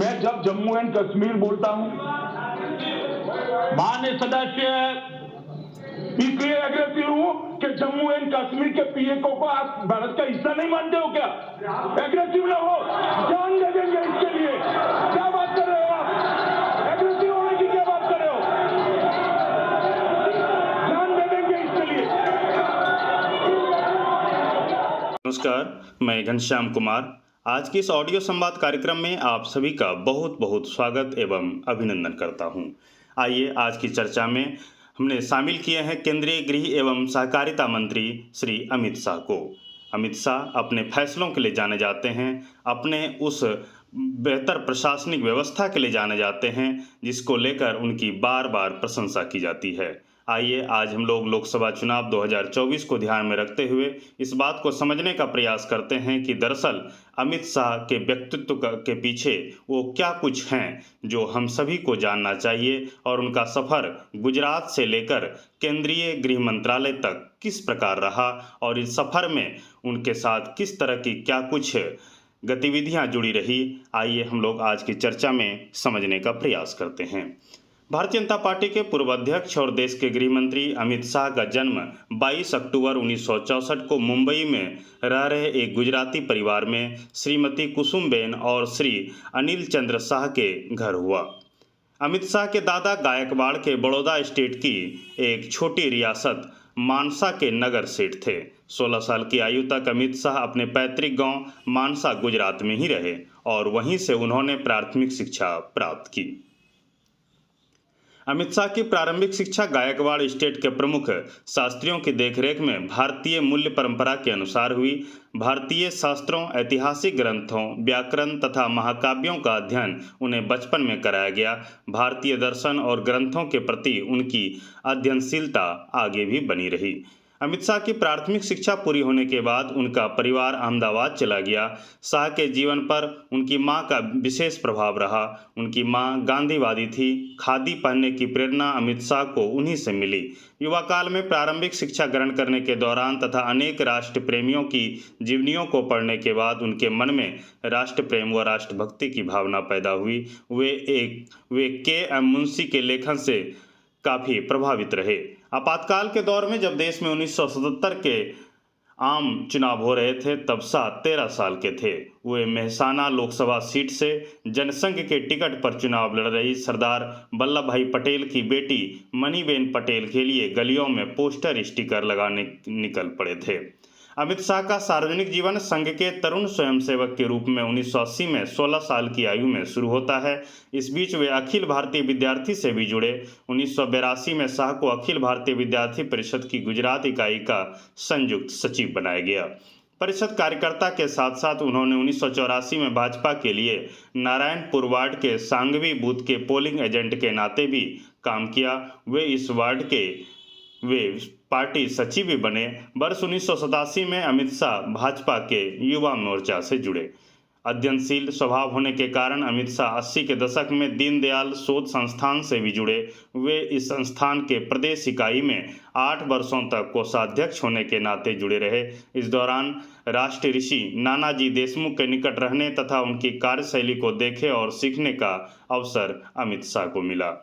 मैं जब जम्मू एंड कश्मीर बोलता हूं, माननीय सदस्य इसलिए एग्रेसिव हूं कि जम्मू एंड कश्मीर के पीएको को आप भारत का हिस्सा नहीं मानते हो क्या? एग्रेसिव ना हो, जान दे देंगे इसके लिए। क्या बात कर रहे हो आप? एग्रेसिव होने की क्या बात कर रहे हो? जान दे देंगे इसके लिए। नमस्कार, मैं घनश्याम कुमार। आज के इस ऑडियो संवाद कार्यक्रम में आप सभी का बहुत बहुत स्वागत एवं अभिनंदन करता हूं। आइए आज की चर्चा में हमने शामिल किए हैं केंद्रीय गृह एवं सहकारिता मंत्री श्री अमित शाह को। अमित शाह अपने फैसलों के लिए जाने जाते हैं, अपने उस बेहतर प्रशासनिक व्यवस्था के लिए जाने जाते हैं जिसको लेकर उनकी बार बार प्रशंसा की जाती है। आइए आज हम लोग लोकसभा चुनाव 2024 को ध्यान में रखते हुए इस बात को समझने का प्रयास करते हैं कि दरअसल अमित शाह के व्यक्तित्व के पीछे वो क्या कुछ हैं जो हम सभी को जानना चाहिए और उनका सफ़र गुजरात से लेकर केंद्रीय गृह मंत्रालय तक किस प्रकार रहा और इस सफ़र में उनके साथ किस तरह की क्या कुछ गतिविधियां जुड़ी रही। आइए हम लोग आज की चर्चा में समझने का प्रयास करते हैं। भारतीय जनता पार्टी के पूर्व अध्यक्ष और देश के गृह मंत्री अमित शाह का जन्म 22 अक्टूबर 1964 को मुंबई में रह रहे एक गुजराती परिवार में श्रीमती कुसुमबेन और श्री अनिल चंद्र शाह के घर हुआ। अमित शाह के दादा गायकवाड़ के बड़ौदा स्टेट की एक छोटी रियासत मानसा के नगर सेठ थे। 16 साल की आयु तक अमित शाह अपने पैतृक गांव मानसा गुजरात में ही रहे और वहीं से उन्होंने प्राथमिक शिक्षा प्राप्त की। अमित शाह की प्रारंभिक शिक्षा गायकवाड़ स्टेट के प्रमुख शास्त्रियों की देखरेख में भारतीय मूल्य परंपरा के अनुसार हुई। भारतीय शास्त्रों, ऐतिहासिक ग्रंथों, व्याकरण तथा महाकाव्यों का अध्ययन उन्हें बचपन में कराया गया। भारतीय दर्शन और ग्रंथों के प्रति उनकी अध्ययनशीलता आगे भी बनी रही। अमित शाह की प्राथमिक शिक्षा पूरी होने के बाद उनका परिवार अहमदाबाद चला गया। शाह के जीवन पर उनकी मां का विशेष प्रभाव रहा। उनकी मां गांधीवादी थी। खादी पहनने की प्रेरणा अमित शाह को उन्हीं से मिली। युवा काल में प्रारंभिक शिक्षा ग्रहण करने के दौरान तथा अनेक राष्ट्र प्रेमियों की जीवनियों को पढ़ने के बाद उनके मन में राष्ट्र प्रेम व राष्ट्रभक्ति की भावना पैदा हुई। वे के.एम. मुंशी के लेखन से काफ़ी प्रभावित रहे। आपातकाल के दौर में जब देश में 1977 के आम चुनाव हो रहे थे तब शाह 13 साल के थे। वे मेहसाना लोकसभा सीट से जनसंघ के टिकट पर चुनाव लड़ रही सरदार वल्लभ भाई पटेल की बेटी मणिबेन पटेल के लिए गलियों में पोस्टर स्टिकर लगाने निकल पड़े थे। अमित शाह का सार्वजनिक जीवन संघ के तरुण स्वयंसेवक के रूप में 1980 में 16 साल की आयु में शुरू होता है। इस बीच वे अखिल भारतीय विद्यार्थी से भी जुड़े। 1982 में शाह को अखिल भारतीय विद्यार्थी परिषद की गुजरात इकाई का संयुक्त सचिव बनाया गया। परिषद कार्यकर्ता के साथ साथ उन्होंने 1984 में भाजपा के लिए नारायणपुर वार्ड के सांगवी बूथ के पोलिंग एजेंट के नाते भी काम किया। वे इस वार्ड के पार्टी सचिव भी बने। वर्ष 1987 में अमित शाह भाजपा के युवा मोर्चा से जुड़े। अध्ययनशील स्वभाव होने के कारण अमित शाह 80 के दशक में दीनदयाल शोध संस्थान से भी जुड़े। वे इस संस्थान के प्रदेश इकाई में 8 वर्षों तक कोषाध्यक्ष होने के नाते जुड़े रहे। इस दौरान राष्ट्रीय ऋषि नानाजी देशमुख के निकट रहने तथा उनकी कार्यशैली को देखे और सीखने का अवसर अमित शाह को मिला।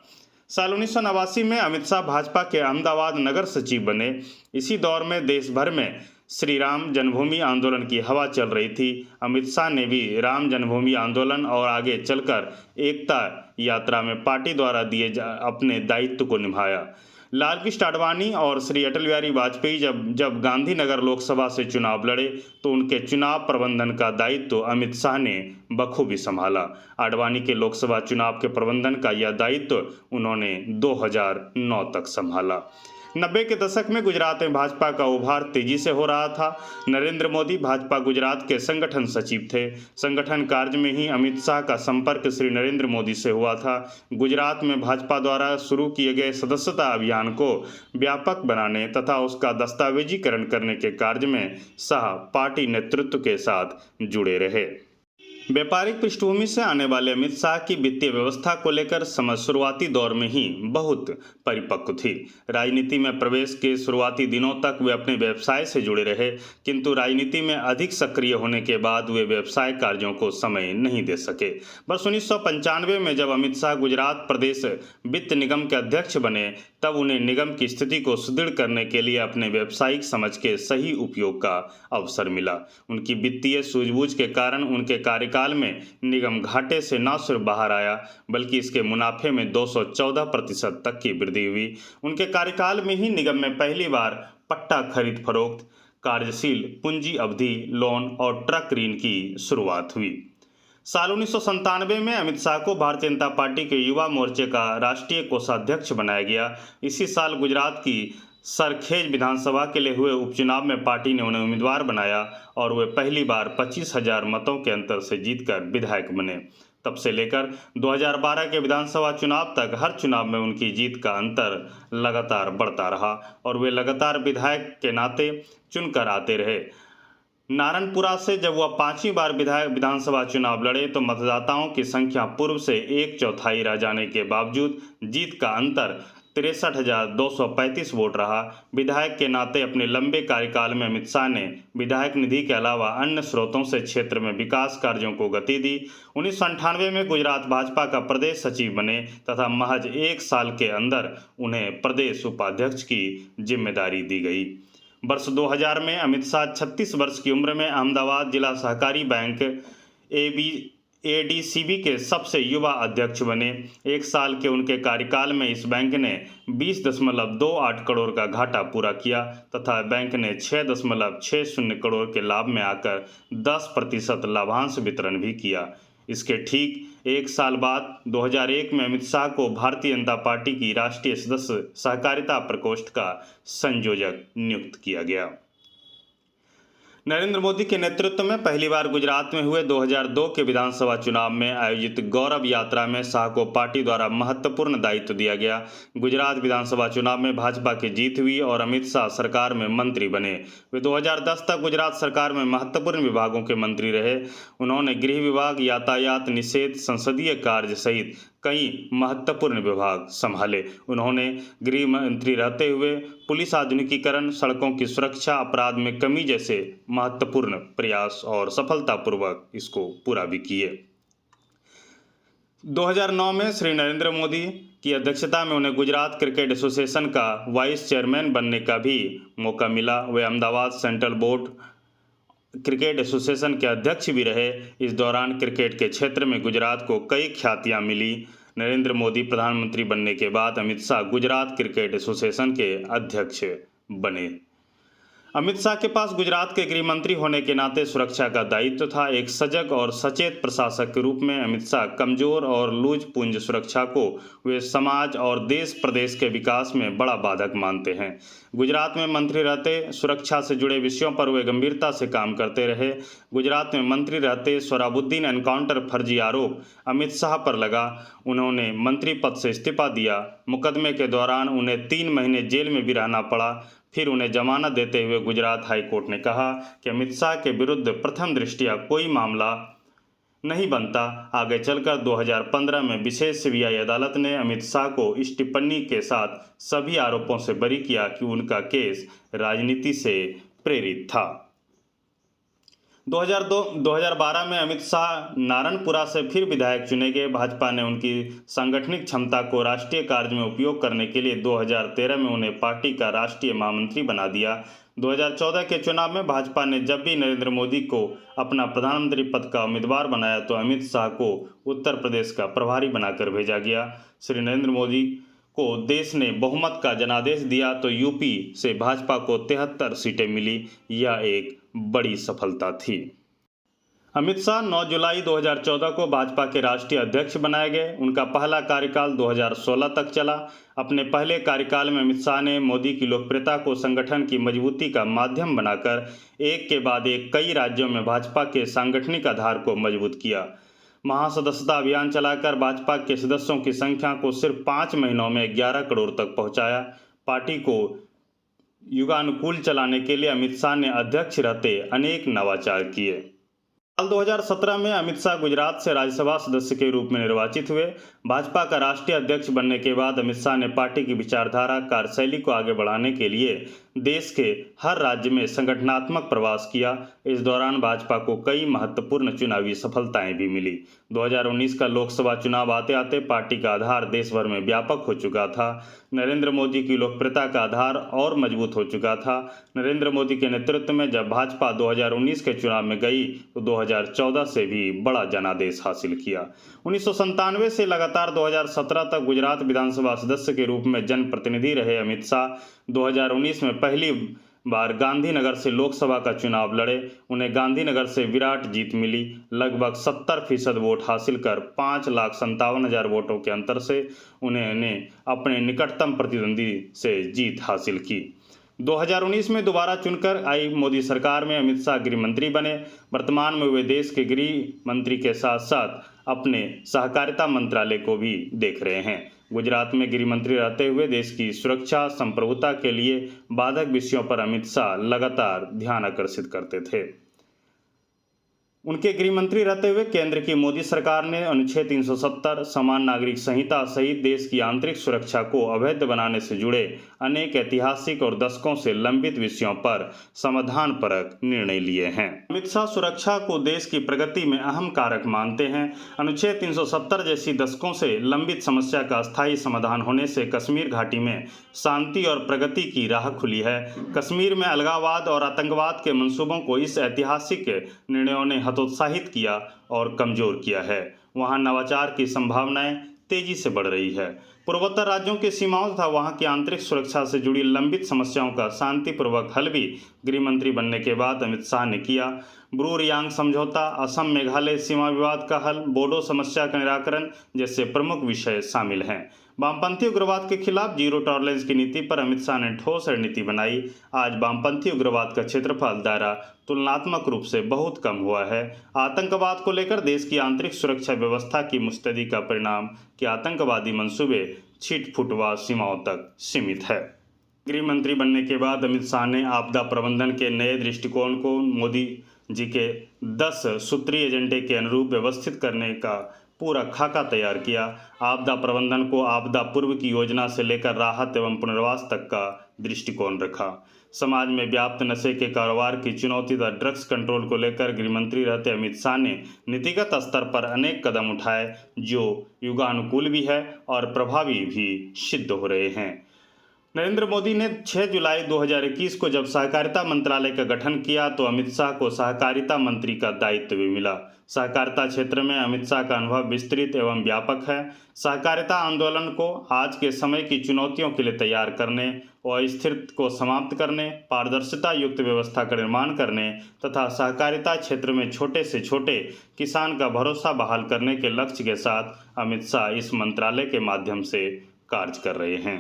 साल 1989 में अमित शाह भाजपा के अहमदाबाद नगर सचिव बने। इसी दौर में देश भर में श्री राम जन्मभूमि आंदोलन की हवा चल रही थी। अमित शाह ने भी राम जन्मभूमि आंदोलन और आगे चलकर एकता यात्रा में पार्टी द्वारा दिए अपने दायित्व को निभाया। लाल कृष्ण आडवाणी और श्री अटल बिहारी वाजपेयी जब गांधीनगर लोकसभा से चुनाव लड़े तो उनके चुनाव प्रबंधन का दायित्व अमित शाह ने बखूबी संभाला। आडवाणी के लोकसभा चुनाव के प्रबंधन का यह दायित्व उन्होंने 2009 तक संभाला। 90 के दशक में गुजरात में भाजपा का उभार तेजी से हो रहा था। नरेंद्र मोदी भाजपा गुजरात के संगठन सचिव थे। संगठन कार्य में ही अमित शाह का संपर्क श्री नरेंद्र मोदी से हुआ था। गुजरात में भाजपा द्वारा शुरू किए गए सदस्यता अभियान को व्यापक बनाने तथा उसका दस्तावेजीकरण करने के कार्य में शाह पार्टी नेतृत्व के साथ जुड़े रहे। व्यापारिक पृष्ठभूमि से आने वाले अमित शाह की वित्तीय व्यवस्था को लेकर समझ शुरुआती दौर में ही बहुत परिपक्व थी। राजनीति में प्रवेश के शुरुआती दिनों तक वे अपने व्यवसाय से जुड़े रहे, किंतु राजनीति में अधिक सक्रिय होने के बाद वे व्यवसाय कार्यों को समय नहीं दे सके। वर्ष 1995 में जब अमित शाह गुजरात प्रदेश वित्त निगम के अध्यक्ष बने, तब उन्हें निगम की स्थिति को सुदृढ़ करने के लिए अपने व्यावसायिक समझ के सही उपयोग का अवसर मिला। उनकी वित्तीय सूझबूझ के कारण उनके कार्यकाल में निगम घाटे से न सिर्फ बाहर आया, बल्कि इसके मुनाफे में 214% तक की वृद्धि हुई। उनके कार्यकाल में ही निगम में पहली बार पट्टा खरीद फरोख्त, कार्यशील पूंजी अवधि लोन और ट्रक ऋण की शुरुआत हुई। साल 1997 में अमित शाह को भारतीय जनता पार्टी के युवा मोर्चे का राष्ट्रीय कोषाध्यक्ष बनाया गया। इसी साल गुजरात की सरखेज विधानसभा के लिए हुए उपचुनाव में पार्टी ने उन्हें उम्मीदवार बनाया और वे पहली बार 25,000 मतों के अंतर से जीतकर विधायक बने। तब से लेकर 2012 के विधानसभा चुनाव तक हर चुनाव में उनकी जीत का अंतर लगातार बढ़ता रहा और वे लगातार विधायक के नाते चुनकर आते रहे। नारायणपुरा से जब वह 5वीं बार विधानसभा चुनाव लड़े तो मतदाताओं की संख्या पूर्व से 1/4 रह जाने के बावजूद जीत का अंतर 63,235 वोट रहा। विधायक के नाते अपने लंबे कार्यकाल में अमित शाह ने विधायक निधि के अलावा अन्य स्रोतों से क्षेत्र में विकास कार्यों को गति दी। 1998 में गुजरात भाजपा का प्रदेश सचिव बने तथा महज 1 साल के अंदर उन्हें प्रदेश उपाध्यक्ष की जिम्मेदारी दी गई। वर्ष 2000 में अमित शाह 36 वर्ष की उम्र में अहमदाबाद जिला सहकारी बैंक ADCB के सबसे युवा अध्यक्ष बने। 1 साल के उनके कार्यकाल में इस बैंक ने 20.28 करोड़ का घाटा पूरा किया तथा बैंक ने 6.60 करोड़ के लाभ में आकर 10% लाभांश वितरण भी किया। इसके ठीक 1 साल बाद 2001 में अमित शाह को भारतीय जनता पार्टी की राष्ट्रीय सदस्य सहकारिता प्रकोष्ठ का संयोजक नियुक्त किया गया। नरेंद्र मोदी के नेतृत्व में पहली बार गुजरात में हुए 2002 के विधानसभा चुनाव में आयोजित गौरव यात्रा में शाह को पार्टी द्वारा महत्वपूर्ण दायित्व दिया गया। गुजरात विधानसभा चुनाव में भाजपा की जीत हुई और अमित शाह सरकार में मंत्री बने। वे 2010 तक गुजरात सरकार में महत्वपूर्ण विभागों के मंत्री रहे। उन्होंने गृह विभाग, यातायात निषेध, संसदीय कार्य सहित कई महत्वपूर्ण विभाग संभाले। उन्होंने गृह मंत्री रहते हुए पुलिस आधुनिकीकरण, सड़कों की सुरक्षा, अपराध में कमी जैसे महत्वपूर्ण प्रयास और सफलतापूर्वक इसको पूरा भी किए। 2009 में श्री नरेंद्र मोदी की अध्यक्षता में उन्हें गुजरात क्रिकेट एसोसिएशन का वाइस चेयरमैन बनने का भी मौका मिला। वे Ahmedabad central board cricket association के अध्यक्ष भी रहे। इस दौरान क्रिकेट के क्षेत्र में गुजरात को कई ख्यातियां मिली। नरेंद्र मोदी प्रधानमंत्री बनने के बाद अमित शाह गुजरात क्रिकेट एसोसिएशन के अध्यक्ष बने। अमित शाह के पास गुजरात के गृह मंत्री होने के नाते सुरक्षा का दायित्व था। एक सजग और सचेत प्रशासक के रूप में अमित शाह कमजोर और लूज पुंज सुरक्षा को वे समाज और देश प्रदेश के विकास में बड़ा बाधक मानते हैं। गुजरात में मंत्री रहते सुरक्षा से जुड़े विषयों पर वे गंभीरता से काम करते रहे। गुजरात में मंत्री रहते सोहराबुद्दीन एनकाउंटर फर्जी आरोप अमित शाह पर लगा। उन्होंने मंत्री पद से इस्तीफा दिया। मुकदमे के दौरान उन्हें 3 महीने जेल में भी रहना पड़ा। फिर उन्हें जमानत देते हुए गुजरात हाई कोर्ट ने कहा कि अमित शाह के विरुद्ध प्रथम दृष्टया कोई मामला नहीं बनता। आगे चलकर 2015 में विशेष सीबीआई अदालत ने अमित शाह को इस टिप्पणी के साथ सभी आरोपों से बरी किया कि उनका केस राजनीति से प्रेरित था। 2012 में अमित शाह नारायणपुरा से फिर विधायक चुने गए। भाजपा ने उनकी सांगठनिक क्षमता को राष्ट्रीय कार्य में उपयोग करने के लिए 2013 में उन्हें पार्टी का राष्ट्रीय महामंत्री बना दिया। 2014 के चुनाव में भाजपा ने जब भी नरेंद्र मोदी को अपना प्रधानमंत्री पद का उम्मीदवार बनाया तो अमित शाह को उत्तर प्रदेश का प्रभारी बनाकर भेजा गया। श्री नरेंद्र मोदी को देश ने बहुमत का जनादेश दिया तो यूपी से भाजपा को 73 सीटें मिली। यह एक बड़ी सफलता थी। अमित शाह 9 जुलाई 2014 को भाजपा के राष्ट्रीय अध्यक्ष बनाए गए। उनका पहला कार्यकाल 2016 तक चला। अपने पहले कार्यकाल में अमित शाह ने मोदी की लोकप्रियता को संगठन की मजबूती का माध्यम बनाकर एक के बाद एक कई राज्यों में भाजपा के सांगठनिक आधार को मजबूत किया। महासदस्यता अभियान चलाकर भाजपा के सदस्यों की संख्या को सिर्फ 5 महीनों में 11 करोड़ तक पहुंचाया। पार्टी को युगानुकूल चलाने के लिए अमित शाह ने अध्यक्ष रहते अनेक नवाचार किए। साल 2017 में अमित शाह गुजरात से राज्यसभा सदस्य के रूप में निर्वाचित हुए। भाजपा का राष्ट्रीय अध्यक्ष बनने के बाद अमित शाह ने पार्टी की विचारधारा कार्यशैली को आगे बढ़ाने के लिए देश के हर राज्य में संगठनात्मक प्रवास किया। इस दौरान भाजपा को कई महत्वपूर्ण चुनावी सफलताएं भी मिली। 2019 का लोकसभा चुनाव आते आते पार्टी का आधार देश भर में व्यापक हो चुका था। नरेंद्र मोदी की लोकप्रियता का आधार और मजबूत हो चुका था। नरेंद्र मोदी के नेतृत्व में जब भाजपा 2019 के चुनाव में गई तो 2014 से भी बड़ा जनादेश हासिल किया। 1997 से लगातार 2017 तक गुजरात विधानसभा सदस्य के रूप में जनप्रतिनिधि रहे अमित शाह 2019 में पहली बार गांधीनगर से लोकसभा का चुनाव लड़े। उन्हें गांधीनगर से विराट जीत मिली। लगभग 70% वोट हासिल कर 5,57,000 वोटों के अंतर से उन्होंने अपने निकटतम प्रतिद्वंदी से जीत हासिल की। 2019 में दोबारा चुनकर आई मोदी सरकार में अमित शाह गृह मंत्री बने। वर्तमान में वे देश के गृह मंत्री के साथ साथ अपने सहकारिता मंत्रालय को भी देख रहे हैं। गुजरात में गृह मंत्री रहते हुए देश की सुरक्षा संप्रभुता के लिए बाधक विषयों पर अमित शाह लगातार ध्यान आकर्षित करते थे। उनके गृह मंत्री रहते हुए केंद्र की मोदी सरकार ने अनुच्छेद 370 समान नागरिक संहिता सहित देश की आंतरिक सुरक्षा को अवैध बनाने से जुड़े अनेक ऐतिहासिक और दशकों से लंबित विषयों पर समाधानपरक निर्णय लिए हैं। अमित शाह सुरक्षा को देश की प्रगति में अहम कारक मानते हैं। अनुच्छेद 370 जैसी दशकों से लंबित समस्या का स्थायी समाधान होने से कश्मीर घाटी में शांति और प्रगति की राह खुली है। कश्मीर में अलगाववाद और आतंकवाद के मंसूबों को इस ऐतिहासिक निर्णयों ने हतोत्साहित किया और कमजोर किया है। वहां नवाचार की संभावनाएं तेजी से बढ़ रही है। पूर्वोत्तर राज्यों की सीमाओं तथा वहां की आंतरिक सुरक्षा से जुड़ी लंबित समस्याओं का शांतिपूर्वक हल भी गृह मंत्री बनने के बाद अमित शाह ने किया। ब्रू रियांग समझौता, असम मेघालय सीमा विवाद का हल, बोडो समस्या का निराकरण जैसे प्रमुख विषय शामिल हैं। वामपंथी उग्रवाद के खिलाफ जीरो टॉलरेंस की नीति पर अमित शाह ने ठोस रणनीति बनाई। आज वामपंथी उग्रवाद का क्षेत्रफल दायरा तुलनात्मक रूप से बहुत कम हुआ है। आतंकवाद को लेकर देश की आंतरिक सुरक्षा व्यवस्था की मुस्तैदी का परिणाम कि आतंकवादी मंसूबे छिटपुटवा सीमाओं तक सीमित है। गृह मंत्री बनने के बाद अमित शाह ने आपदा प्रबंधन के नए दृष्टिकोण को मोदी जी के 10 सूत्रीय एजेंडे के अनुरूप व्यवस्थित करने का पूरा खाका तैयार किया। आपदा प्रबंधन को आपदा पूर्व की योजना से लेकर राहत एवं पुनर्वास तक का दृष्टिकोण रखा। समाज में व्याप्त नशे के कारोबार की चुनौती तथा ड्रग्स कंट्रोल को लेकर गृह मंत्री रहते अमित शाह ने नीतिगत स्तर पर अनेक कदम उठाए जो युगानुकूल भी है और प्रभावी भी सिद्ध हो रहे हैं। नरेंद्र मोदी ने 6 जुलाई 2021 को जब सहकारिता मंत्रालय का गठन किया तो अमित शाह को सहकारिता मंत्री का दायित्व भी मिला। सहकारिता क्षेत्र में अमित शाह का अनुभव विस्तृत एवं व्यापक है। सहकारिता आंदोलन को आज के समय की चुनौतियों के लिए तैयार करने, अस्थिरता को समाप्त करने, पारदर्शिता युक्त व्यवस्था का निर्माण करने तथा सहकारिता क्षेत्र में छोटे से छोटे किसान का भरोसा बहाल करने के लक्ष्य के साथ अमित शाह इस मंत्रालय के माध्यम से कार्य कर रहे हैं।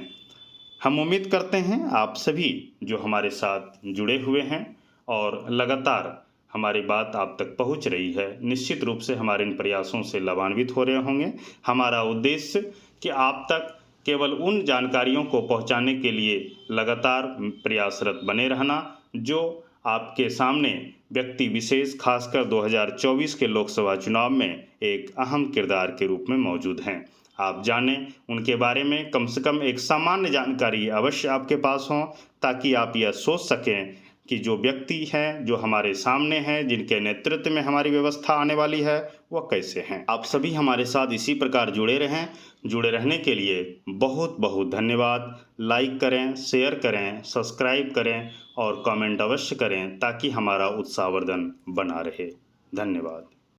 हम उम्मीद करते हैं आप सभी जो हमारे साथ जुड़े हुए हैं और लगातार हमारी बात आप तक पहुंच रही है, निश्चित रूप से हमारे इन प्रयासों से लाभान्वित हो रहे होंगे। हमारा उद्देश्य कि आप तक केवल उन जानकारियों को पहुंचाने के लिए लगातार प्रयासरत बने रहना जो आपके सामने व्यक्ति विशेष खासकर 2024 के लोकसभा चुनाव में एक अहम किरदार के रूप में मौजूद हैं। आप जानें उनके बारे में कम से कम एक सामान्य जानकारी अवश्य आपके पास हो ताकि आप यह सोच सकें कि जो व्यक्ति हैं जो हमारे सामने हैं, जिनके नेतृत्व में हमारी व्यवस्था आने वाली है, वह कैसे हैं। आप सभी हमारे साथ इसी प्रकार जुड़े रहें। जुड़े रहने के लिए बहुत बहुत धन्यवाद। लाइक करें, शेयर करें, सब्सक्राइब करें और कमेंट अवश्य करें ताकि हमारा उत्साहवर्धन बना रहे। धन्यवाद।